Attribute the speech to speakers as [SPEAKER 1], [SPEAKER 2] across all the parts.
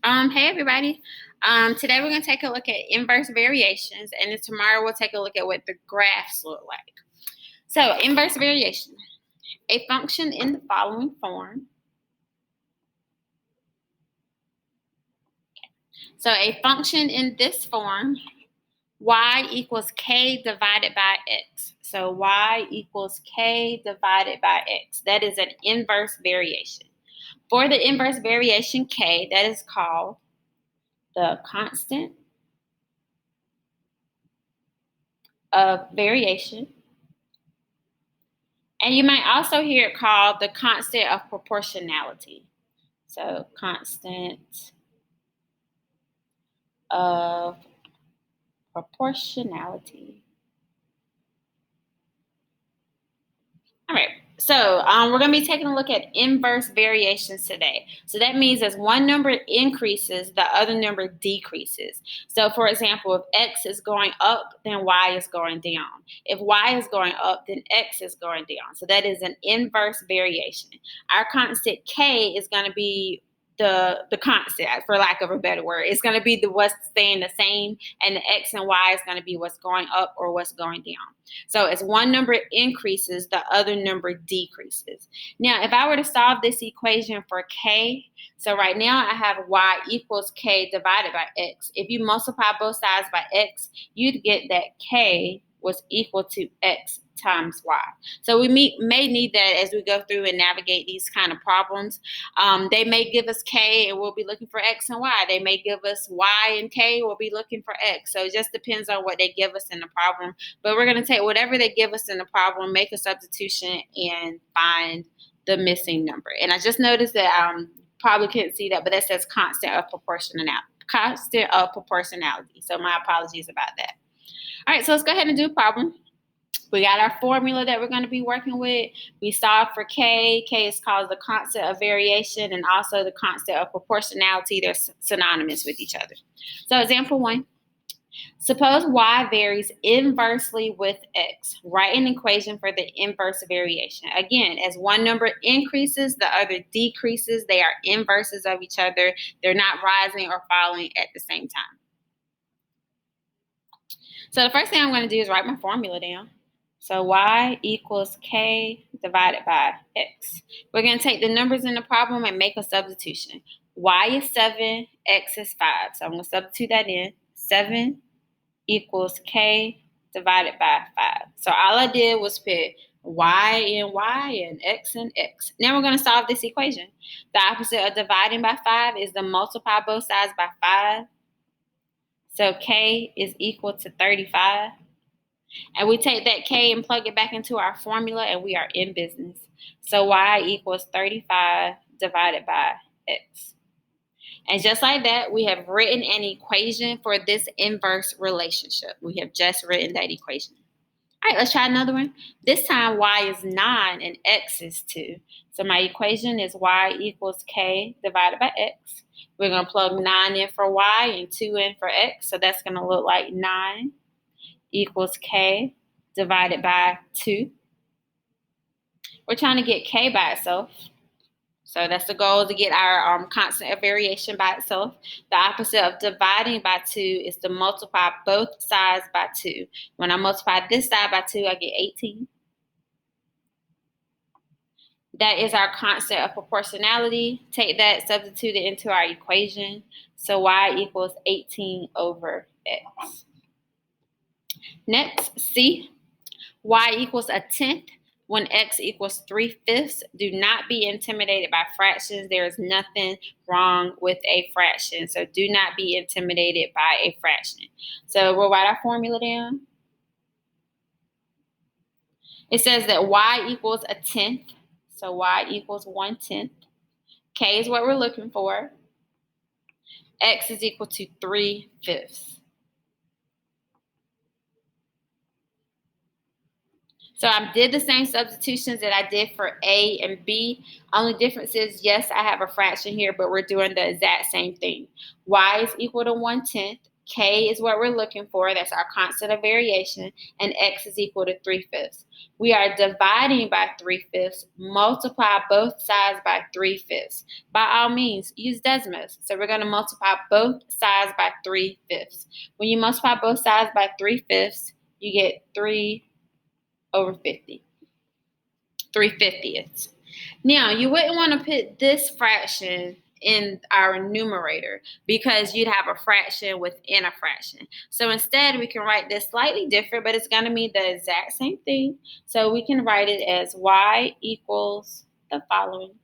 [SPEAKER 1] Hey everybody. Today we're going to take a look at inverse variations, and then tomorrow we'll take a look at what the graphs look like. So, inverse variation, a function in the following form. So, a function in this form, y equals k divided by x. So, y equals k divided by x. That is an inverse variation. For the inverse variation k, that is called the constant of variation. And you might also hear it called the constant of proportionality. So, constant of proportionality. All right. So, we're going to be taking a look at inverse variations today. So, that means as one number increases, the other number decreases. So, for example, if x is going up, then y is going down. If y is going up, then x is going down. So, that is an inverse variation. Our constant k is going to be the constant, for lack of a better word. It's going to be the what's staying the same, and the x and y is going to be what's going up or what's going down. So as one number increases, the other number decreases. Now, if I were to solve this equation for k, so right now I have y equals k divided by x. If you multiply both sides by x, you'd get that k was equal to x times y. So we may need that as we go through and navigate these kind of problems. They may give us k and we'll be looking for x and y. They may give us y and k, we'll be looking for x. So it just depends on what they give us in the problem. But we're going to take whatever they give us in the problem, make a substitution, and find the missing number. And I just noticed that probably couldn't see that, but that says constant of proportionality. Constant of proportionality. So my apologies about that. All right, so let's go ahead and do a problem. We got our formula that we're going to be working with. We solve for k. K is called the constant of variation and also the constant of proportionality. They're synonymous with each other. So example 1. Suppose y varies inversely with x. Write an equation for the inverse variation. Again, as one number increases, the other decreases. They are inverses of each other. They're not rising or falling at the same time. So the first thing I'm going to do is write my formula down. So y equals k divided by x. We're going to take the numbers in the problem and make a substitution. Y is 7, x is 5. So I'm going to substitute that in. 7 equals k divided by 5. So all I did was put y and x and x. Now we're going to solve this equation. The opposite of dividing by 5 is to multiply both sides by 5. So k is equal to 35. And we take that k and plug it back into our formula, and we are in business. So y equals 35 divided by x. And just like that, we have written an equation for this inverse relationship. We have just written that equation. All right, let's try another one. This time y is 9 and x is 2. So my equation is y equals k divided by x. We're going to plug 9 in for y and 2 in for x. So that's going to look like 9 equals k divided by 2. We're trying to get k by itself. So that's the goal, to get our constant of variation by itself. The opposite of dividing by 2 is to multiply both sides by 2. When I multiply this side by 2, I get 18. That is our constant of proportionality. Take that, substitute it into our equation. So y equals 18 over x. Next, C. Y equals a tenth when x equals 3/5. Do not be intimidated by fractions. There is nothing wrong with a fraction. So do not be intimidated by a fraction. So we'll write our formula down. It says that y equals a tenth. So y equals 1/10. K is what we're looking for. X is equal to 3/5. So I did the same substitutions that I did for A and B. Only difference is, yes, I have a fraction here, but we're doing the exact same thing. Y is equal to 1/10. K is what we're looking for. That's our constant of variation. And X is equal to 3/5. We are dividing by 3/5. Multiply both sides by 3/5. By all means, use Desmos. So we're going to multiply both sides by 3/5. When you multiply both sides by 3/5, you get 3/50. 3/50ths. Now, you wouldn't want to put this fraction in our numerator because you'd have a fraction within a fraction. So instead, we can write this slightly different, but it's going to mean the exact same thing. So we can write it as y equals the following,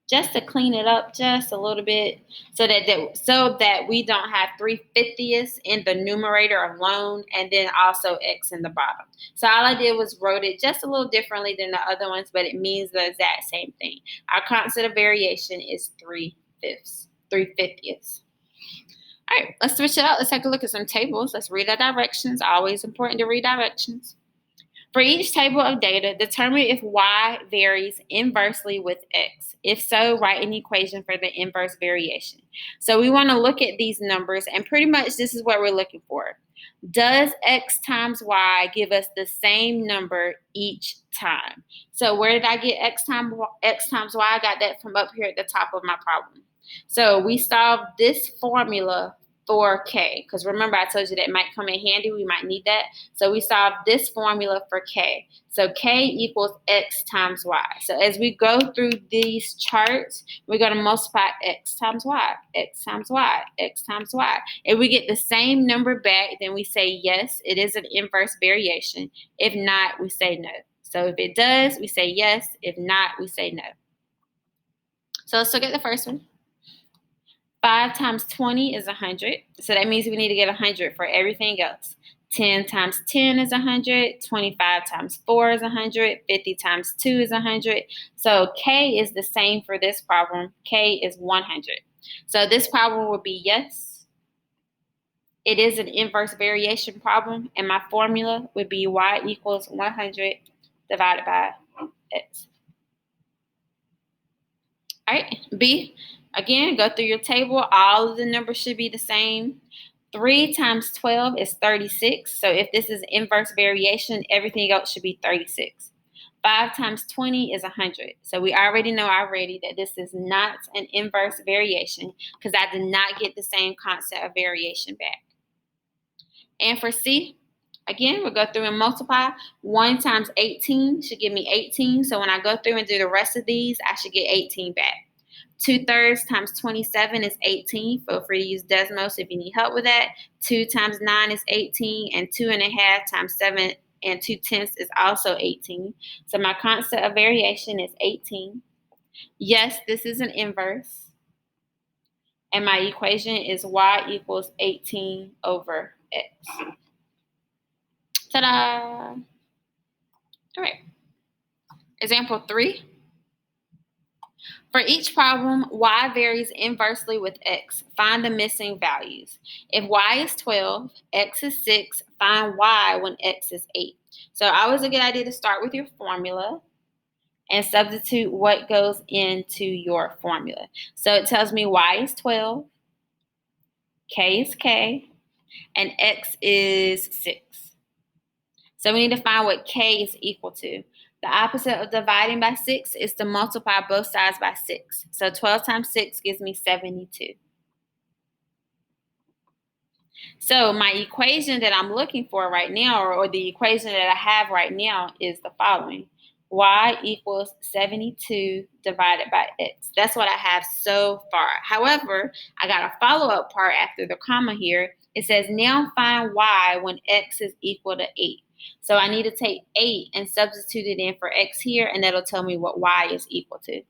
[SPEAKER 1] just to clean it up just a little bit so that we don't have 3/50ths in the numerator alone and then also X in the bottom. So all I did was wrote it just a little differently than the other ones, but it means the exact same thing. Our constant of variation is 3/50ths. All right, let's switch it out. Let's take a look at some tables. Let's read our directions. Always important to read directions. For each table of data, determine if y varies inversely with x. If so, write an equation for the inverse variation. So we want to look at these numbers, and pretty much this is what we're looking for. Does x times y give us the same number each time? So where did I get x times y? I got that from up here at the top of my problem. So we solved this formula for k, because remember I told you that might come in handy. We might need that. So we solved this formula for k. So k equals x times y. So as we go through these charts, we're going to multiply x times y, x times y, x times y. If we get the same number back, then we say yes, it is an inverse variation. If not, we say no. So if it does, we say yes. If not, we say no. So let's look at the first one. 5 times 20 is 100. So that means we need to get 100 for everything else. 10 times 10 is 100. 25 times 4 is 100. 50 times 2 is 100. So K is the same for this problem. K is 100. So this problem would be yes. It is an inverse variation problem. And my formula would be y equals 100 divided by x. All right, B. Again, go through your table. All of the numbers should be the same. 3 times 12 is 36. So if this is inverse variation, everything else should be 36. 5 times 20 is 100. So we already know that this is not an inverse variation because I did not get the same constant of variation back. And for C, again, we'll go through and multiply. 1 times 18 should give me 18. So when I go through and do the rest of these, I should get 18 back. 2/3 times 27 is 18. Feel free to use Desmos if you need help with that. 2 times 9 is 18. And 2.5 times 7 and 2/10 is also 18. So my constant of variation is 18. Yes, this is an inverse. And my equation is y equals 18 over x. Ta-da! All right. Example 3. For each problem, y varies inversely with x. Find the missing values. If y is 12, x is 6, find y when x is 8. So always a good idea to start with your formula and substitute what goes into your formula. So it tells me y is 12, k is k, and x is 6. So we need to find what k is equal to. The opposite of dividing by 6 is to multiply both sides by 6. So 12 times 6 gives me 72. So my equation that I'm looking for right now, or the equation that I have right now, is the following. Y equals 72 divided by x. That's what I have so far. However, I got a follow-up part after the comma here. It says, now find y when x is equal to 8. So I need to take 8 and substitute it in for x here, and that'll tell me what y is equal to.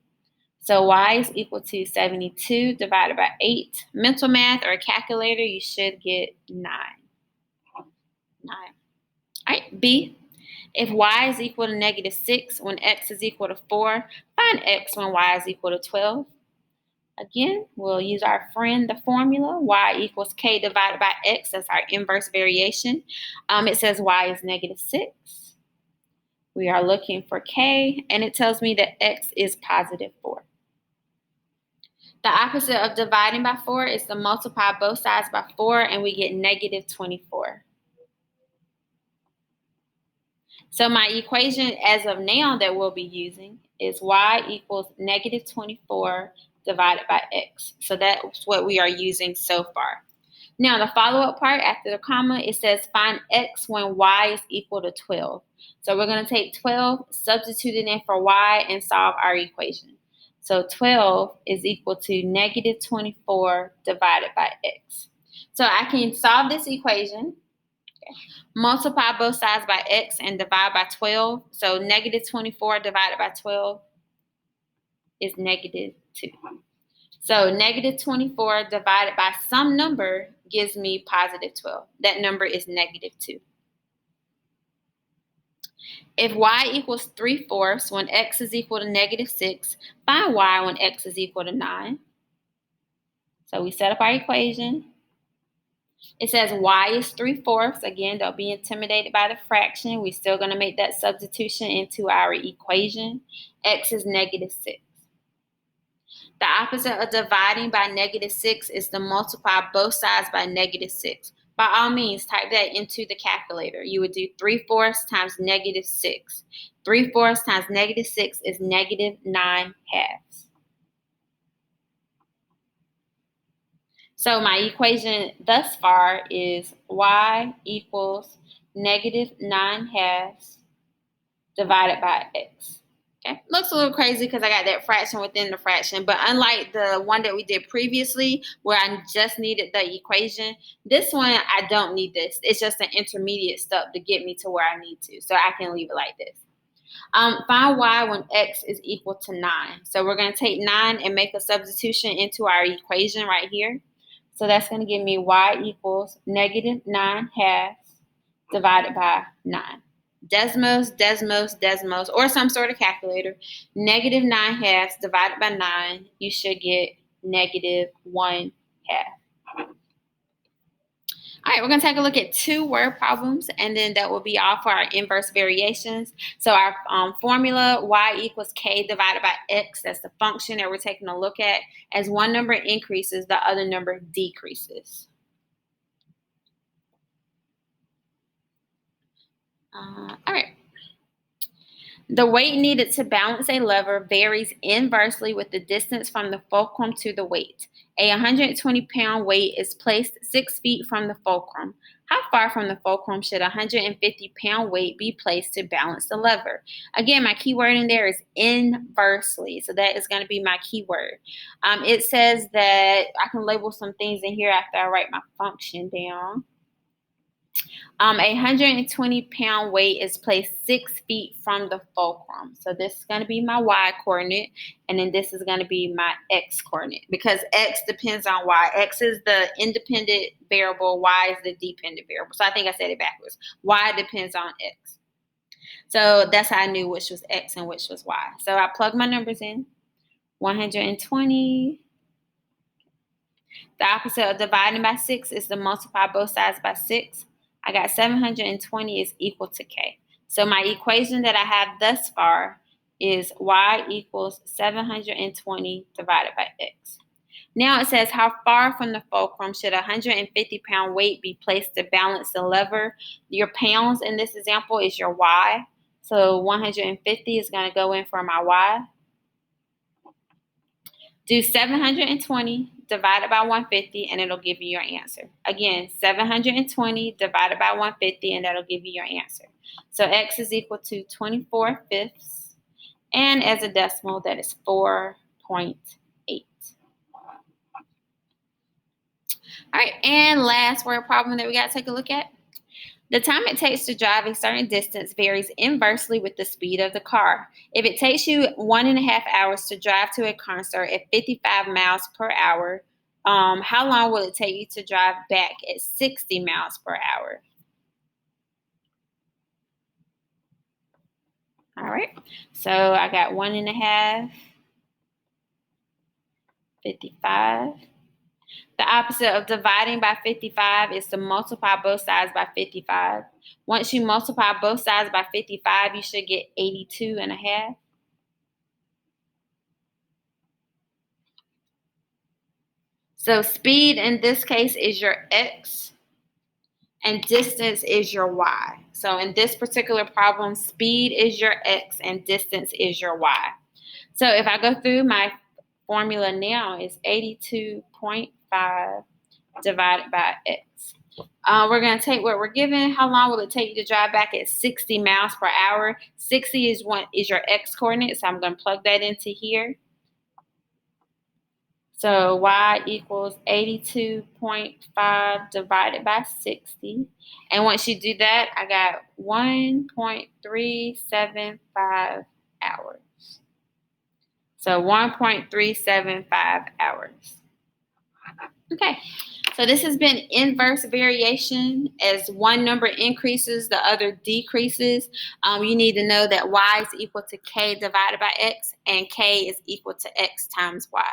[SPEAKER 1] So y is equal to 72 divided by 8. Mental math or a calculator, you should get 9. 9. All right, B. If y is equal to -6 when x is equal to 4, find x when y is equal to 12. Again, we'll use our friend, the formula, y equals k divided by x. That's our inverse variation. It says y is -6. We are looking for k, and it tells me that x is +4. The opposite of dividing by 4 is to multiply both sides by 4, and we get negative 24. So my equation as of now that we'll be using is y equals negative 24 divided by x. So that's what we are using so far. Now the follow-up part after the comma, it says find x when y is equal to 12. So we're going to take 12, substitute it in for y, and solve our equation. So 12 is equal to negative 24 divided by x. So I can solve this equation, multiply both sides by x, and divide by 12. So negative 24 divided by 12 is negative 2. So negative 24 divided by some number gives me positive 12. That number is negative 2. If y equals 3/4 when x is equal to negative 6, find y when x is equal to 9. So we set up our equation. It says y is 3/4. Again, don't be intimidated by the fraction. We're still going to make that substitution into our equation. X is negative 6. The opposite of dividing by negative 6 is to multiply both sides by negative 6. By all means, type that into the calculator. You would do 3/4 times negative 6. 3/4 times negative 6 is negative 9/2. So my equation thus far is y equals negative 9/2 divided by x. Okay, looks a little crazy because I got that fraction within the fraction, but unlike the one that we did previously where I just needed the equation, this one I don't need this. It's just an intermediate step to get me to where I need to, so I can leave it like this. Find y when x is equal to 9. So we're going to take 9 and make a substitution into our equation right here. So that's going to give me y equals negative 9/2 divided by 9. Desmos, or some sort of calculator. Negative 9/2 divided by 9, you should get negative 1/2. All right, we're going to take a look at 2 word problems, and then that will be all for our inverse variations. So our formula, y equals k divided by x, that's the function that we're taking a look at. As one number increases, the other number decreases. All right. The weight needed to balance a lever varies inversely with the distance from the fulcrum to the weight. A 120-pound weight is placed 6 feet from the fulcrum. How far from the fulcrum should a 150-pound weight be placed to balance the lever? Again, my key word in there is inversely, so that is going to be my key word. It says that I can label some things in here after I write my function down. A 120-pound weight is placed 6 feet from the fulcrum. So this is going to be my y coordinate, and then this is going to be my x coordinate because x depends on y. X is the independent variable, y is the dependent variable. So I think I said it backwards. Y depends on x. So that's how I knew which was x and which was y. So I plug my numbers in. 120. The opposite of dividing by 6 is to multiply both sides by 6. I got 720 is equal to k. So my equation that I have thus far is y equals 720 divided by x. Now it says how far from the fulcrum should a 150-pound weight be placed to balance the lever? Your pounds in this example is your y. So 150 is going to go in for my y. Do 720 divided by 150 and it'll give you your answer. Again, 720 divided by 150 and that'll give you your answer. So x is equal to 24/5, and as a decimal, that is 4.8. All right, and last word problem that we got to take a look at. The time it takes to drive a certain distance varies inversely with the speed of the car. If it takes you 1.5 hours to drive to a concert at 55 miles per hour, how long will it take you to drive back at 60 miles per hour? All right, so I got 1.5, 55. The opposite of dividing by 55 is to multiply both sides by 55. Once you multiply both sides by 55, you should get 82.5. So speed in this case is your x, and distance is your y. So in this particular problem, speed is your x and distance is your y. So if I go through my formula now, it's 82.5 divided by x. We're going to take what we're given. How long will it take you to drive back at 60 miles per hour? 60 is your x coordinate, so I'm going to plug that into here. So y equals 82.5 divided by 60. And once you do that, I got 1.375 hours. So 1.375 hours. Okay, so this has been inverse variation. As one number increases, the other decreases. You need to know that y is equal to k divided by x, and k is equal to x times y.